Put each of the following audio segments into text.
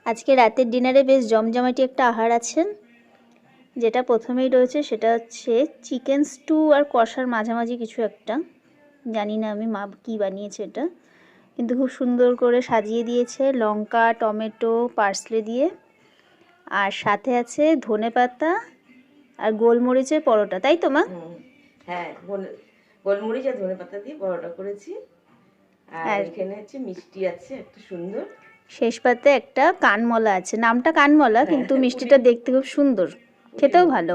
আজকে রাতের ডিনারে বেশ জমজমাটি একটা আহার আছে। যেটা প্রথমেই রয়েছে সেটা হচ্ছে চিকেন স্টু আর কষার মাঝামাঝি কিছু একটা, জানি না আমি মা কী বানিয়েছে এটা, কিন্তু খুব সুন্দর করে সাজিয়ে দিয়েছে লঙ্কা টমেটো পার্সলে দিয়ে। আর সাথে আছে ধনেপাতা আর গোলমরিচের পরোটা, তাই তো মা? হ্যাঁ, গোলমরিচ আর ধনেপাতা দিয়ে পরোটা করেছি। আর এখানে হচ্ছে মিষ্টি আছে একটা সুন্দর, শেষ পাতে একটা কানমলা আছে, নামটা কানমলা কিন্তু মিষ্টিটা দেখতে খুব সুন্দর, খেতেও ভালো।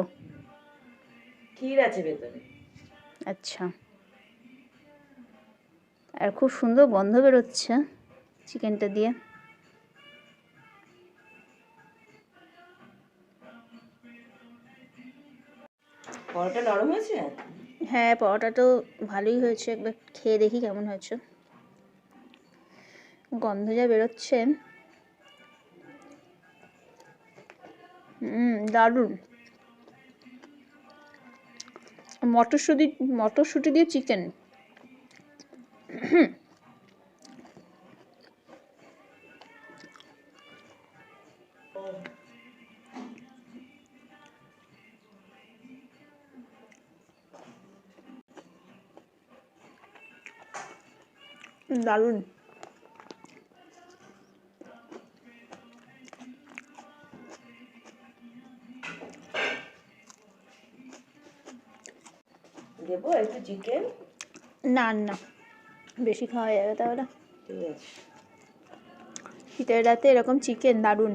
ক্ষীর আছে ভেতরে। আচ্ছা, আর খুব সুন্দর গন্ধ বেরোচ্ছে চিকেনটা দিয়ে। পরোটা নরম হয়েছে? হ্যাঁ, পরোটা তো ভালোই হয়েছে, একবার খেয়ে দেখি কেমন হয়েছে। গন্ধ যা বেরোচ্ছে, দারুণ। মটরশুঁটি দিয়ে চিকেন, দারুণ। দেবো একটু চিকেন? না না, বেশি খাওয়া যাবে তাহলে। ঠিক আছে। শীতের রাতে এরকম চিকেন দারুণ।